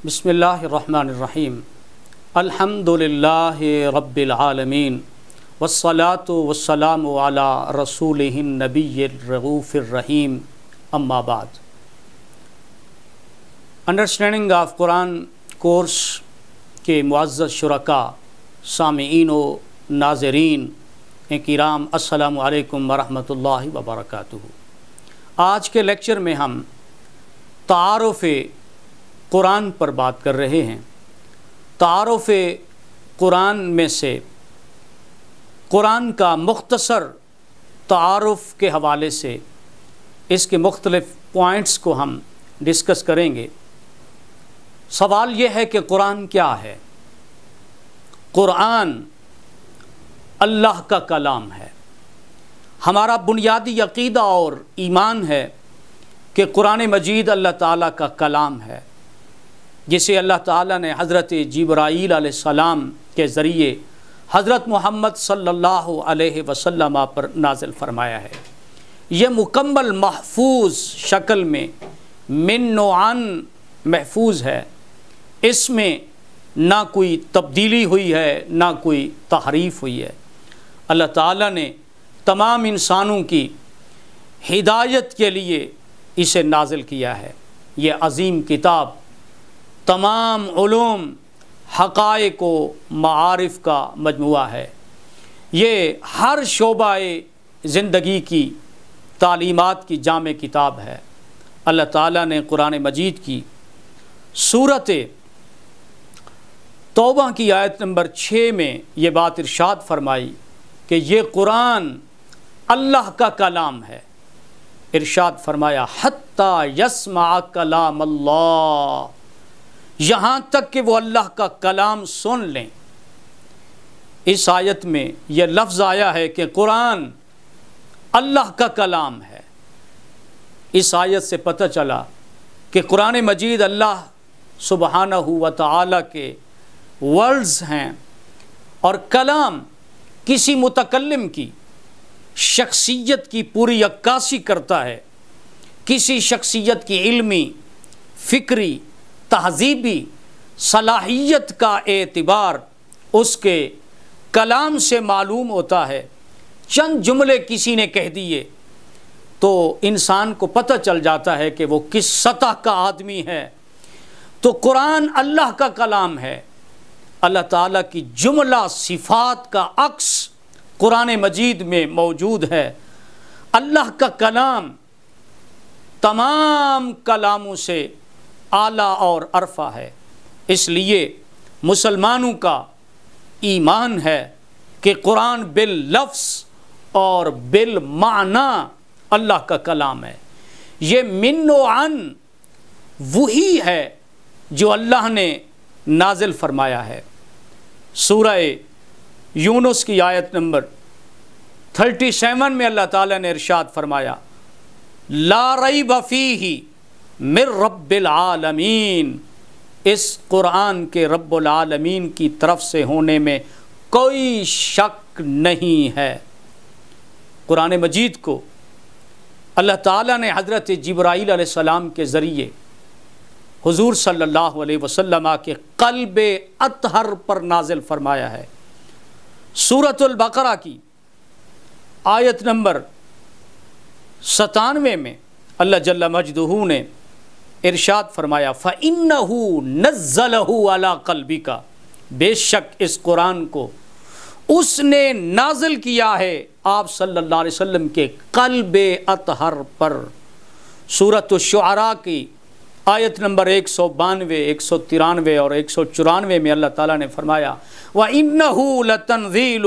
بسم اللہ الرحمن الرحیم الحمدللہ رب العالمین والصلاة والسلام علی رسولہ النبی الرؤوف الرحیم اما بعد۔ انڈرسٹینڈنگ آف قرآن کورس کے معزز شرکاء، سامعین و ناظرین کرام، السلام علیکم ورحمۃ اللہ وبرکاتہ۔ آج کے لیکچر میں ہم تعارف قرآن پر بات کر رہے ہیں۔ تعارف قرآن میں سے قرآن کا مختصر تعارف کے حوالے سے اس کے مختلف پوائنٹس کو ہم ڈسکس کریں گے۔ سوال یہ ہے کہ قرآن کیا ہے؟ قرآن اللہ کا کلام ہے۔ ہمارا بنیادی عقیدہ اور ایمان ہے کہ قرآن مجید اللہ تعالیٰ کا کلام ہے، جسے اللہ تعالیٰ نے حضرت جبرائیل علیہ السلام کے ذریعے حضرت محمد صلی اللہ علیہ وسلم پر نازل فرمایا ہے۔ یہ مکمل محفوظ شکل میں من نوعاً محفوظ ہے۔ اس میں نہ کوئی تبدیلی ہوئی ہے، نہ کوئی تحریف ہوئی ہے۔ اللہ تعالیٰ نے تمام انسانوں کی ہدایت کے لیے اسے نازل کیا ہے۔ یہ عظیم کتاب تمام علوم، حقائق و معارف کا مجموعہ ہے۔ یہ ہر شعبہ زندگی کی تعلیمات کی جامع کتاب ہے۔ اللہ تعالیٰ نے قرآن مجید کی سورۃ توبہ کی آیت نمبر 6 میں یہ بات ارشاد فرمائی کہ یہ قرآن اللہ کا کلام ہے۔ ارشاد فرمایا حتیٰ یسمع کلام اللہ، یہاں تک کہ وہ اللہ کا کلام سن لیں۔ اس آیت میں یہ لفظ آیا ہے کہ قرآن اللہ کا کلام ہے۔ اس آیت سے پتہ چلا کہ قرآن مجید اللہ سبحانہ و تعالیٰ کے ورڈز ہیں، اور کلام کسی متکلم کی شخصیت کی پوری عکاسی کرتا ہے۔ کسی شخصیت کی علمی، فکری، تہذیبی صلاحیت کا اعتبار اس کے کلام سے معلوم ہوتا ہے۔ چند جملے کسی نے کہہ دیے تو انسان کو پتہ چل جاتا ہے کہ وہ کس سطح کا آدمی ہے۔ تو قرآن اللہ کا کلام ہے۔ اللہ تعالیٰ کی جملہ صفات کا عکس قرآن مجید میں موجود ہے۔ اللہ کا کلام تمام کلاموں سے اعلیٰ اور عرفہ ہے۔ اس لیے مسلمانوں کا ایمان ہے کہ قرآن باللفظ اور بالمعنی اللہ کا کلام ہے۔ یہ من و عن وہی ہے جو اللہ نے نازل فرمایا ہے۔ سورہ یونس کی آیت نمبر 37 میں اللہ تعالیٰ نے ارشاد فرمایا لا ریب فیہ من رب العالمین، اس قرآن کے رب العالمین کی طرف سے ہونے میں کوئی شک نہیں ہے۔ قرآن مجید کو اللہ تعالیٰ نے حضرت جبرائیل علیہ السلام کے ذریعے حضور صلی اللہ علیہ وسلم کے قلب اطہر پر نازل فرمایا ہے۔ سورۃ البقرہ کی آیت نمبر 97 میں اللہ جل مجدہ نے ارشاد فرمایا فَإِنَّهُ نَزَّلَهُ عَلَىٰ قَلْبِكَ، بے شک اس قرآن کو اس نے نازل کیا ہے آپ صلی اللہ علیہ وسلم کے قلب اطہر پر۔ سورۃ الشعراء کی آیت نمبر 192، 193 اور 194 میں اللہ تعالیٰ نے فرمایا وَإِنَّهُ لَتَنزِيلُ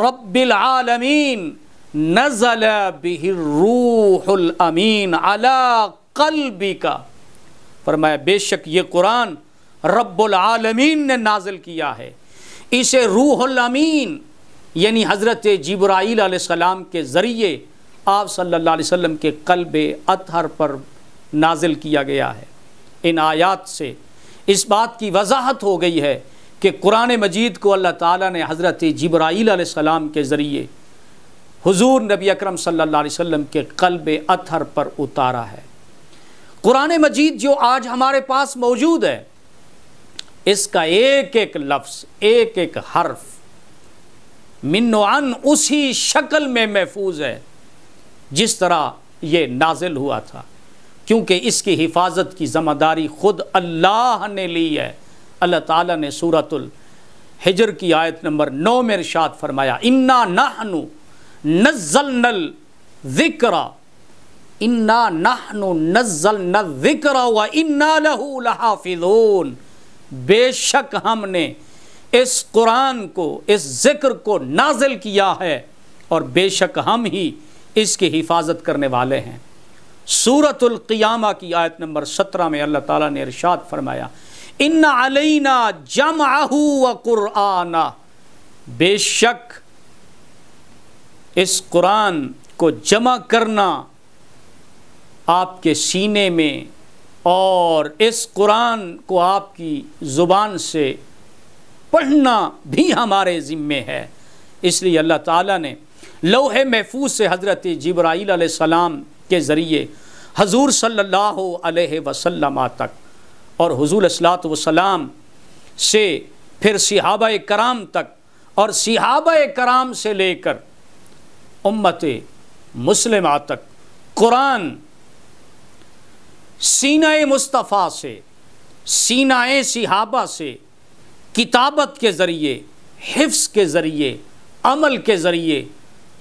رَبِّ الْعَالَمِينَ نَزَلَ بِهِ الرُّوحُ الْأَمِينُ عَلَىٰ قَلْبِكَ، فرمایا بے شک یہ قرآن رب العالمین نے نازل کیا ہے۔ اسے روح الامین یعنی حضرت جبرائیل علیہ السلام کے ذریعے آپ صلی اللہ علیہ وسلم کے قلب اطہر پر نازل کیا گیا ہے۔ ان آیات سے اس بات کی وضاحت ہو گئی ہے کہ قرآن مجید کو اللہ تعالیٰ نے حضرت جبرائیل علیہ السلام کے ذریعے حضور نبی اکرم صلی اللہ علیہ وسلم کے قلب اطہر پر اتارا ہے۔ قرآن مجید جو آج ہمارے پاس موجود ہے اس کا ایک ایک لفظ، ایک ایک حرف من و عن اسی شکل میں محفوظ ہے جس طرح یہ نازل ہوا تھا، کیونکہ اس کی حفاظت کی ذمہ داری خود اللہ نے لی ہے۔ اللہ تعالیٰ نے سورۃ الحجر کی آیت نمبر 9 میں ارشاد فرمایا انا نحن نزلنا الذکر انا نحن نزلنا الذکر وانا له لحافظون، بے شک ہم نے اس قرآن کو، اس ذکر کو نازل کیا ہے اور بے شک ہم ہی اس کی حفاظت کرنے والے ہیں۔ سورۃ القیامہ کی آیت نمبر 17 میں اللہ تعالیٰ نے ارشاد فرمایا ان علینا جمعہ وقرآنہ، بے شک اس قرآن کو جمع کرنا آپ کے سینے میں اور اس قرآن کو آپ کی زبان سے پڑھنا بھی ہمارے ذمے ہے۔ اس لیے اللہ تعالیٰ نے لوح محفوظ سے حضرت جبرائیل علیہ السلام کے ذریعے حضور صلی اللہ علیہ وسلم تک اور حضور صلی وسلام سے پھر صحابہ کرام تک اور صحابہ کرام سے لے کر امت مسلمہ تک قرآن سینہ مصطفیٰ سے، سینہ صحابہ سے کتابت کے ذریعے، حفظ کے ذریعے، عمل کے ذریعے،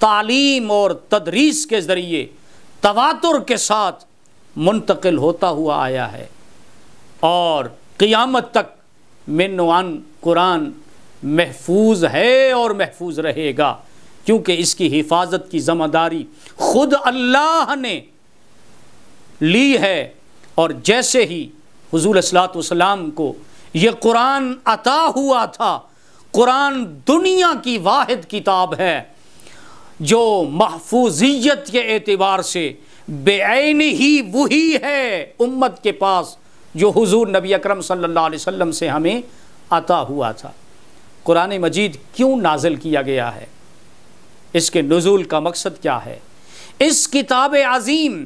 تعلیم اور تدریس کے ذریعے تواتر کے ساتھ منتقل ہوتا ہوا آیا ہے، اور قیامت تک من و عن قرآن محفوظ ہے اور محفوظ رہے گا، کیونکہ اس کی حفاظت کی ذمہ داری خود اللہ نے لی ہے۔ اور جیسے ہی حضور صلی اللہ علیہ وسلم کو یہ قرآن عطا ہوا تھا، قرآن دنیا کی واحد کتاب ہے جو محفوظیت کے اعتبار سے بے عین ہی وہی ہے امت کے پاس جو حضور نبی اکرم صلی اللہ علیہ وسلم سے ہمیں عطا ہوا تھا۔ قرآن مجید کیوں نازل کیا گیا ہے؟ اس کے نزول کا مقصد کیا ہے؟ اس کتاب عظیم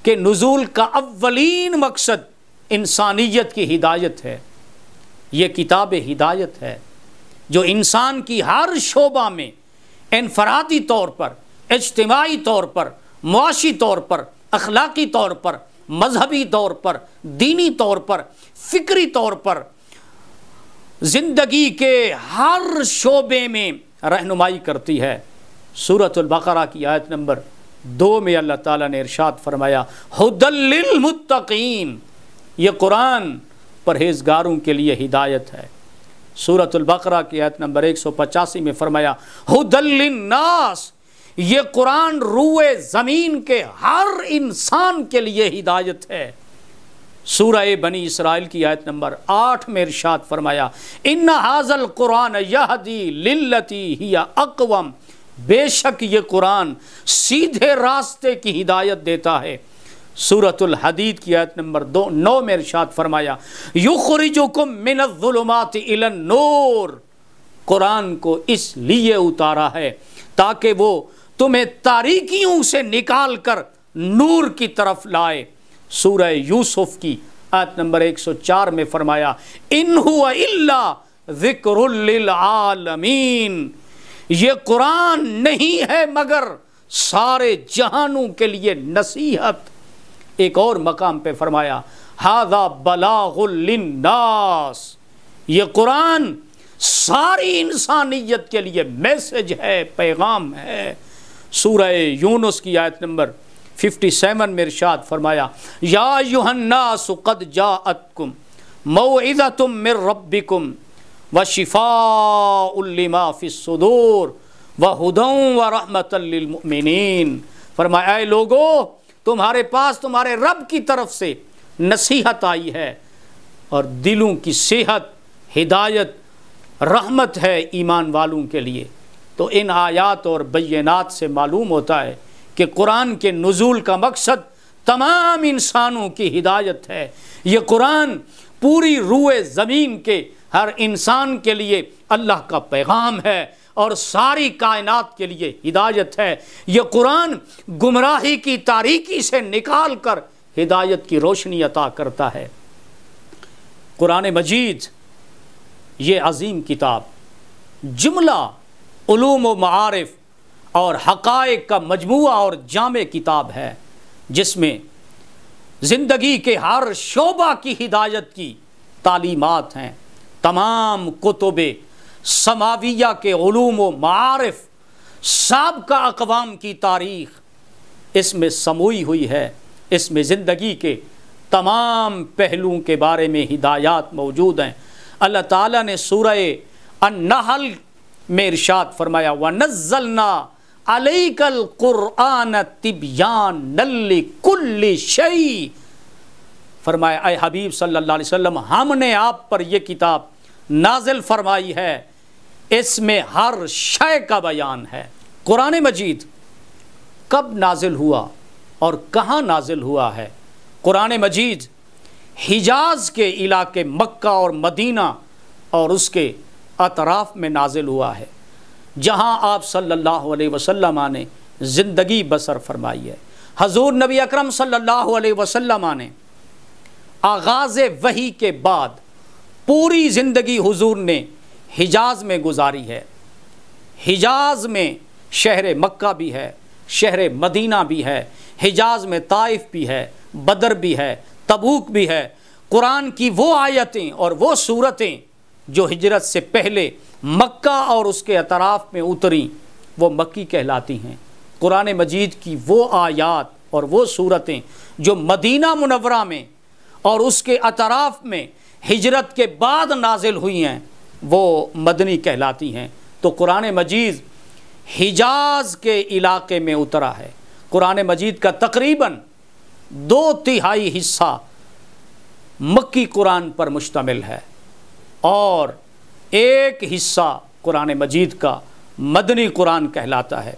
کے نزول کا اولین مقصد انسانیت کی ہدایت ہے۔ یہ کتاب ہدایت ہے جو انسان کی ہر شعبہ میں انفرادی طور پر، اجتماعی طور پر، معاشی طور پر، اخلاقی طور پر، مذہبی طور پر، دینی طور پر، فکری طور پر، زندگی کے ہر شعبے میں رہنمائی کرتی ہے۔ سورۃ البقرہ کی آیت نمبر 2 میں اللہ تعالیٰ نے ارشاد فرمایا ھدی للمتقین، یہ قرآن پرہیزگاروں کے لیے ہدایت ہے۔ سورۃ البقرہ کی آیت نمبر 185 میں فرمایا ھدی للناس، یہ قرآن روئے زمین کے ہر انسان کے لیے ہدایت ہے۔ سورہ بنی اسرائیل کی آیت نمبر 8 میں ارشاد فرمایا ان ھذا القرآن یہدی للتی ہی اقوم، بے شک یہ قرآن سیدھے راستے کی ہدایت دیتا ہے۔ سورۃ الحدید کی آیت نمبر 9 میں ارشاد فرمایا یخرجکم من الظلمات الی النور، قرآن کو اس لیے اتارا ہے تاکہ وہ تمہیں تاریکیوں سے نکال کر نور کی طرف لائے۔ سورہ یوسف کی آیت نمبر 104 میں فرمایا ان هو الا ذکر للعالمین، یہ قرآن نہیں ہے مگر سارے جہانوں کے لیے نصیحت۔ ایک اور مقام پہ فرمایا ھذا بلاغ للناس، یہ قرآن ساری انسانیت کے لیے میسج ہے، پیغام ہے۔ سورہ یونس کی آیت نمبر 57 میں ارشاد فرمایا یا ایھا الناس قد جاءتکم موعظۃ من ربکم وشفاء لما فی الصدور وہدی ورحمۃ للمؤمنین، فرمایا اے لوگو تمہارے پاس تمہارے رب کی طرف سے نصیحت آئی ہے اور دلوں کی صحت، ہدایت، رحمت ہے ایمان والوں کے لیے۔ تو ان آیات اور بینات سے معلوم ہوتا ہے کہ قرآن کے نزول کا مقصد تمام انسانوں کی ہدایت ہے۔ یہ قرآن پوری روئے زمین کے ہر انسان کے لیے اللہ کا پیغام ہے اور ساری کائنات کے لیے ہدایت ہے۔ یہ قرآن گمراہی کی تاریکی سے نکال کر ہدایت کی روشنی عطا کرتا ہے۔ قرآن مجید یہ عظیم کتاب جملہ علوم و معارف اور حقائق کا مجموعہ اور جامع کتاب ہے، جس میں زندگی کے ہر شعبہ کی ہدایت کی تعلیمات ہیں۔ تمام کتب سماویہ کے علوم و معارف، سابقہ اقوام کی تاریخ اس میں سموئی ہوئی ہے۔ اس میں زندگی کے تمام پہلوؤں کے بارے میں ہدایات موجود ہیں۔ اللہ تعالیٰ نے سورہ النحل میں ارشاد فرمایا وَنَزَّلْنَا عَلَيْكَ الْقُرْآنَ تِبْيَانًا لِكُلِّ شَيْءٍ، فرمایا اے حبیب صلی اللہ علیہ وسلم، ہم نے آپ پر یہ کتاب نازل فرمائی ہے، اس میں ہر شے کا بیان ہے۔ قرآن مجید کب نازل ہوا اور کہاں نازل ہوا ہے؟ قرآن مجید حجاز کے علاقے مکہ اور مدینہ اور اس کے اطراف میں نازل ہوا ہے، جہاں آپ صلی اللہ علیہ وسلم نے زندگی بسر فرمائی ہے۔ حضور نبی اکرم صلی اللہ علیہ وسلم نے آغاز وحی کے بعد پوری زندگی حضور نے حجاز میں گزاری ہے۔ حجاز میں شہر مکہ بھی ہے، شہر مدینہ بھی ہے، حجاز میں طائف بھی ہے، بدر بھی ہے، تبوک بھی ہے۔ قرآن کی وہ آیتیں اور وہ سورتیں جو ہجرت سے پہلے مکہ اور اس کے اطراف میں اتریں وہ مکی کہلاتی ہیں۔ قرآن مجید کی وہ آیات اور وہ سورتیں جو مدینہ منورہ میں اور اس کے اطراف میں ہجرت کے بعد نازل ہوئی ہیں وہ مدنی کہلاتی ہیں۔ تو قرآن مجید حجاز کے علاقے میں اترا ہے۔ قرآن مجید کا تقریباً 2/3 حصہ مکی قرآن پر مشتمل ہے اور 1 حصہ قرآن مجید کا مدنی قرآن کہلاتا ہے،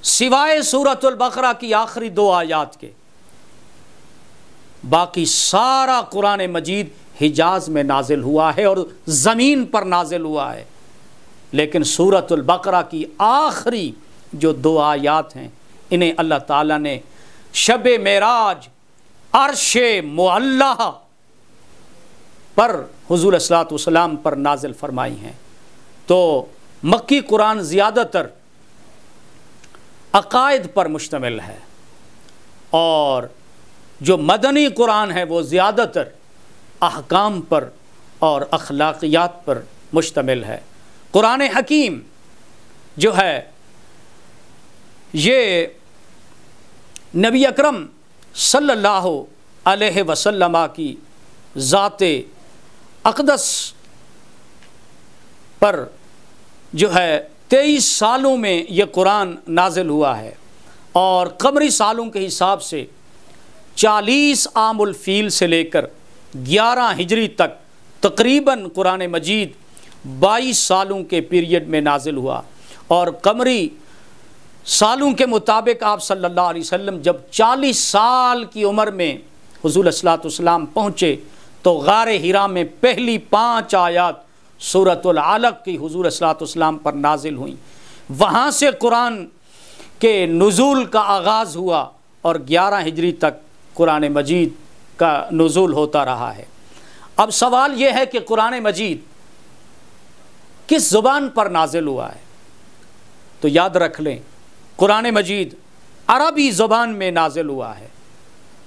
سوائے سورۃ البقرہ کی آخری 2 آیات کے۔ باقی سارا قرآن مجید حجاز میں نازل ہوا ہے اور زمین پر نازل ہوا ہے، لیکن سورۃ البقرہ کی آخری جو 2 آیات ہیں انہیں اللہ تعالیٰ نے شب معراج عرش معلہ پر حضور صلی اللہ علیہ وسلم پر نازل فرمائی ہیں۔ تو مکی قرآن زیادہ تر عقائد پر مشتمل ہے اور جو مدنی قرآن ہے وہ زیادہ تر احکام پر اور اخلاقیات پر مشتمل ہے۔ قرآن حکیم جو ہے یہ نبی اکرم صلی اللہ علیہ وسلم کی ذات اقدس پر جو ہے 23 سالوں میں یہ قرآن نازل ہوا ہے، اور قمری سالوں کے حساب سے 40 عام الفیل سے لے کر 11 ہجری تک تقریباً قرآن مجید 22 سالوں کے پیریڈ میں نازل ہوا، اور قمری سالوں کے مطابق آپ صلی اللہ علیہ وسلم جب 40 سال کی عمر میں حضور صلی اللہ علیہ وسلم پہنچے تو غار حرا میں پہلی 5 آیات سورۃ العلق کی حضور صلی اللہ علیہ وسلم پر نازل ہوئیں۔ وہاں سے قرآن کے نزول کا آغاز ہوا اور 11 ہجری تک قرآن مجید کا نزول ہوتا رہا ہے۔ اب سوال یہ ہے کہ قرآن مجید کس زبان پر نازل ہوا ہے؟ تو یاد رکھ لیں قرآن مجید عربی زبان میں نازل ہوا ہے۔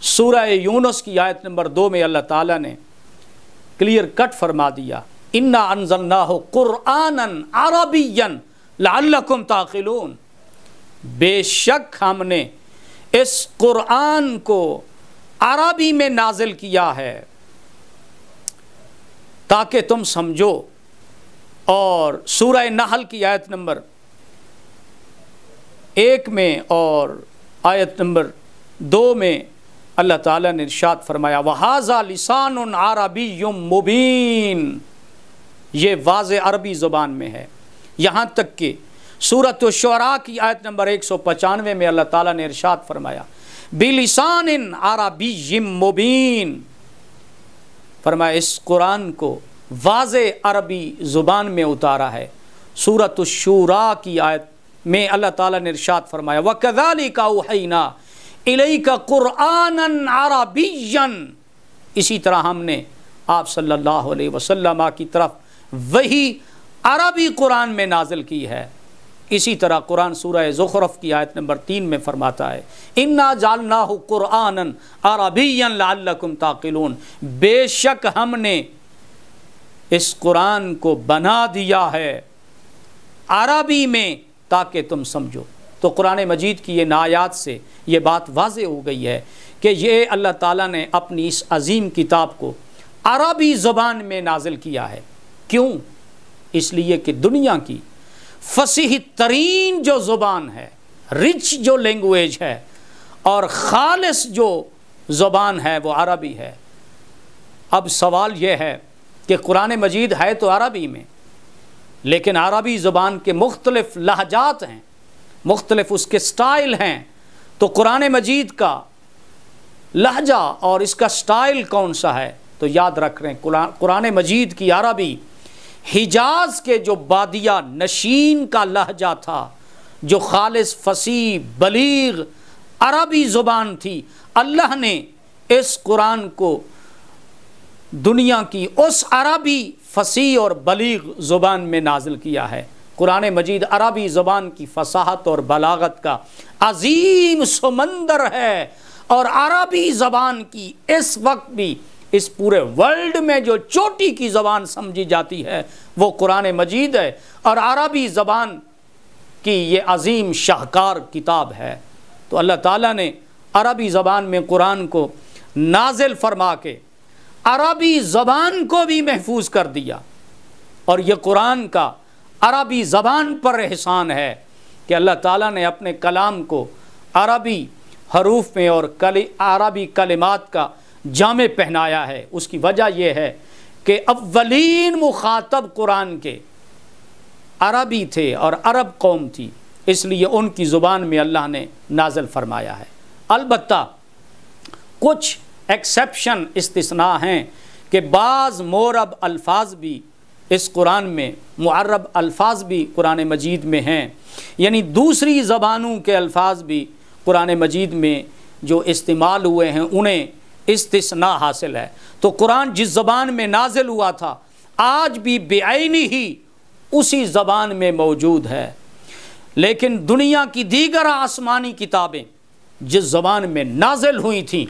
سورہ یونس کی آیت نمبر 2 میں اللہ تعالیٰ نے کلیئر کٹ فرما دیا اِنَّا أَنزَلْنَاهُ قُرْآنًا عَرَبِيًّا لَعَلَّكُمْ تَعْقِلُونَ، بے شک ہم نے اس قرآن کو عربی میں نازل کیا ہے تاکہ تم سمجھو۔ اور سورہ نحل کی آیت نمبر 1 میں اور آیت نمبر 2 میں اللہ تعالیٰ نے ارشاد فرمایا وَهَذَا لِسَانٌ عَرَبِيٌّ مُبِينٌ، یہ واضح عربی زبان میں ہے۔ یہاں تک کہ سورۃ الشعراء کی آیت نمبر 195 میں اللہ تعالیٰ نے ارشاد فرمایا بِلِسَانٍ عَرَبِيٍّ مُبِينٍ، فرمایا اس قرآن کو واضح عربی زبان میں اتارا ہے۔ سورۃ الشورى کی آیت میں اللہ تعالیٰ نے ارشاد فرمایا وَكَذَلِكَ أَوْحَيْنَا إِلَيْكَ قُرْآنًا عَرَبِيًّا، اسی طرح ہم نے آپ صلی اللہ علیہ وسلم کی طرف وہی عربی قرآن میں نازل کی ہے۔ اسی طرح قرآن سورہ زخرف کی آیت نمبر 3 میں فرماتا ہے اِنَّا جَعَلْنَاهُ قُرْآنًا عَرَبِيًّا لَعَلَّكُمْ تَعْقِلُونَ، بے شک ہم نے اس قرآن کو بنا دیا ہے عربی میں تاکہ تم سمجھو۔ تو قرآن مجید کی یہ آیات سے یہ بات واضح ہو گئی ہے کہ یہ اللہ تعالیٰ نے اپنی اس عظیم کتاب کو عربی زبان میں نازل کیا ہے۔ کیوں؟ اس لیے کہ دنیا کی فصیح ترین جو زبان ہے، رچ جو لینگویج ہے اور خالص جو زبان ہے وہ عربی ہے۔ اب سوال یہ ہے کہ قرآن مجید ہے تو عربی میں، لیکن عربی زبان کے مختلف لہجات ہیں، مختلف اس کے سٹائل ہیں، تو قرآن مجید کا لہجہ اور اس کا سٹائل کون سا ہے؟ تو یاد رکھ رہے ہیں قرآن مجید کی عربی حجاز کے جو بادیہ نشین کا لہجہ تھا، جو خالص فصیح بلیغ عربی زبان تھی، اللہ نے اس قرآن کو دنیا کی اس عربی فصیح اور بلیغ زبان میں نازل کیا ہے۔ قرآن مجید عربی زبان کی فصاحت اور بلاغت کا عظیم سمندر ہے، اور عربی زبان کی اس وقت بھی اس پورے ورلڈ میں جو چوٹی کی زبان سمجھی جاتی ہے وہ قرآن مجید ہے، اور عربی زبان کی یہ عظیم شاہکار کتاب ہے۔ تو اللہ تعالیٰ نے عربی زبان میں قرآن کو نازل فرما کے عربی زبان کو بھی محفوظ کر دیا، اور یہ قرآن کا عربی زبان پر احسان ہے کہ اللہ تعالیٰ نے اپنے کلام کو عربی حروف میں اور عربی کلمات کا جامع پہنایا ہے۔ اس کی وجہ یہ ہے کہ اولین مخاطب قرآن کے عربی تھے اور عرب قوم تھی، اس لیے ان کی زبان میں اللہ نے نازل فرمایا ہے۔ البتہ کچھ ایکسیپشن استثناء ہیں کہ بعض معرب الفاظ بھی اس قرآن میں، معرب الفاظ بھی قرآن مجید میں ہیں، یعنی دوسری زبانوں کے الفاظ بھی قرآن مجید میں جو استعمال ہوئے ہیں انہیں استثناء حاصل ہے۔ تو قرآن جس زبان میں نازل ہوا تھا آج بھی بعینی ہی اسی زبان میں موجود ہے، لیکن دنیا کی دیگر آسمانی کتابیں جس زبان میں نازل ہوئی تھیں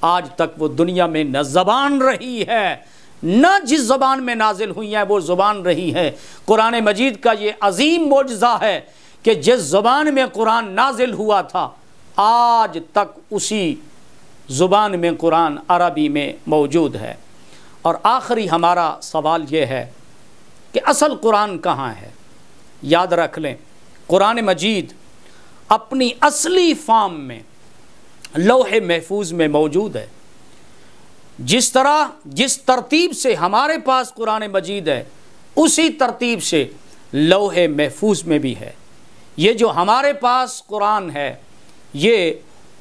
آج تک وہ دنیا میں نہ زبان رہی ہے، نہ جس زبان میں نازل ہوئی ہیں وہ زبان رہی ہے۔ قرآن مجید کا یہ عظیم معجزہ ہے کہ جس زبان میں قرآن نازل ہوا تھا آج تک اسی زبان میں قرآن عربی میں موجود ہے۔ اور آخری ہمارا سوال یہ ہے کہ اصل قرآن کہاں ہے؟ یاد رکھ لیں قرآن مجید اپنی اصلی فارم میں لوح محفوظ میں موجود ہے۔ جس طرح جس ترتیب سے ہمارے پاس قرآن مجید ہے اسی ترتیب سے لوح محفوظ میں بھی ہے۔ یہ جو ہمارے پاس قرآن ہے یہ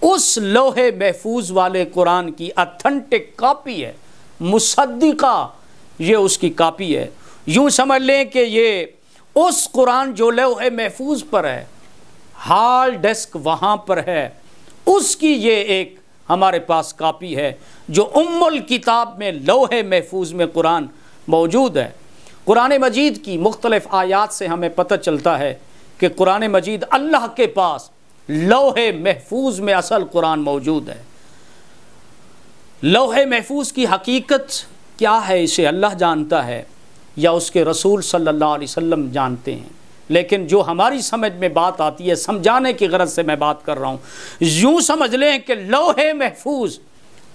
اس لوح محفوظ والے قرآن کی اتھنٹک کاپی ہے، مصدقہ یہ اس کی کاپی ہے۔ یوں سمجھ لیں کہ یہ اس قرآن جو لوح محفوظ پر ہے، ہارڈ ڈسک وہاں پر ہے، اس کی یہ ایک ہمارے پاس کاپی ہے جو ام الکتاب میں لوح محفوظ میں قرآن موجود ہے۔ قرآن مجید کی مختلف آیات سے ہمیں پتہ چلتا ہے کہ قرآن مجید اللہ کے پاس لوح محفوظ میں اصل قرآن موجود ہے۔ لوح محفوظ کی حقیقت کیا ہے اسے اللہ جانتا ہے یا اس کے رسول صلی اللہ علیہ وسلم جانتے ہیں، لیکن جو ہماری سمجھ میں بات آتی ہے سمجھانے کی غرض سے میں بات کر رہا ہوں۔ یوں سمجھ لیں کہ لوح محفوظ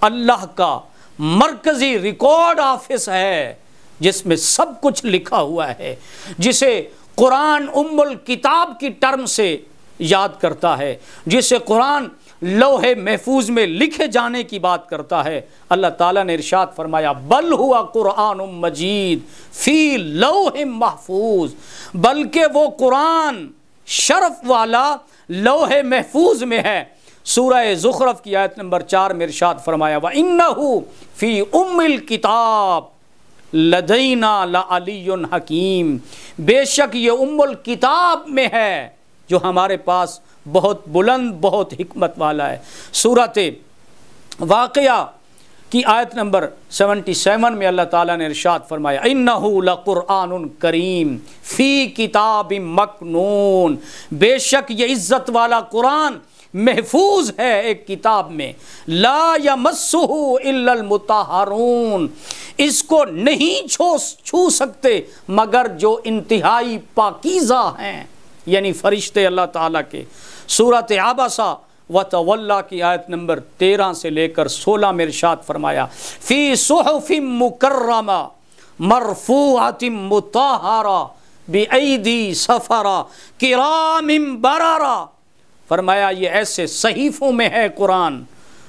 اللہ کا مرکزی ریکارڈ آفس ہے جس میں سب کچھ لکھا ہوا ہے، جسے قرآن ام الکتاب کی ٹرم سے یاد کرتا ہے، جسے قرآن لوح محفوظ میں لکھے جانے کی بات کرتا ہے۔ اللہ تعالیٰ نے ارشاد فرمایا بل ہوا قرآن مجید فی لوح محفوظ، بلکہ وہ قرآن شرف والا لوح محفوظ میں ہے۔ سورہ زخرف کی آیت نمبر 4 میں ارشاد فرمایا وَإِنَّهُ فِي أُمِّ الْكِتَابِ لَدَيْنَا لَعَلِيٌّ حَكِيمٌ، بے شک یہ ام الکتاب میں ہے جو ہمارے پاس بہت بلند بہت حکمت والا ہے۔ سورۃ واقعہ کی آیت نمبر 77 میں اللہ تعالیٰ نے ارشاد فرمایا اِنَّهُ لَقُرْآنٌ کریم فی کتاب مکنون، بے شک یہ عزت والا قرآن محفوظ ہے ایک کتاب میں، لا یمسہ الا المطہرون، اس کو نہیں چھو سکتے مگر جو انتہائی پاکیزہ ہیں، یعنی فرشتے اللہ تعالیٰ کے۔ سورۃ عبسہ وتولیٰ کی آیت نمبر 13 سے لے کر 16 میں ارشاد فرمایا فی صحف مکرمہ مرفوعۃ مطہرہ بأیدی سفرہ کرام بررہ، فرمایا یہ ایسے صحیفوں میں ہے قرآن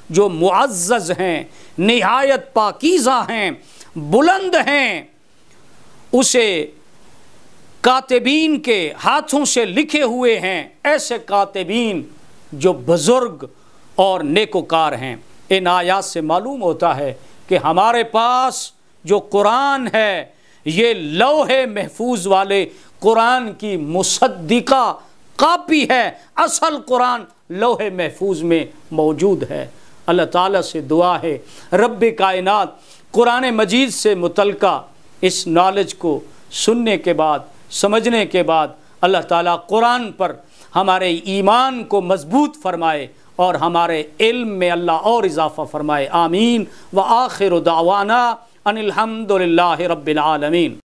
جو معزز ہیں، نہایت پاکیزہ ہیں، بلند ہیں، اسے کاتبین کے ہاتھوں سے لکھے ہوئے ہیں، ایسے کاتبین جو بزرگ اور نیکوکار ہیں۔ ان آیات سے معلوم ہوتا ہے کہ ہمارے پاس جو قرآن ہے یہ لوح محفوظ والے قرآن کی مصدقہ کاپی ہے، اصل قرآن لوح محفوظ میں موجود ہے۔ اللہ تعالیٰ سے دعا ہے رب کائنات قرآن مجید سے متعلقہ اس نالج کو سننے کے بعد، سمجھنے کے بعد اللہ تعالیٰ قرآن پر ہمارے ایمان کو مضبوط فرمائے اور ہمارے علم میں اللہ اور اضافہ فرمائے، آمین۔ وآخر دعوانا ان الحمد للہ رب العالمین۔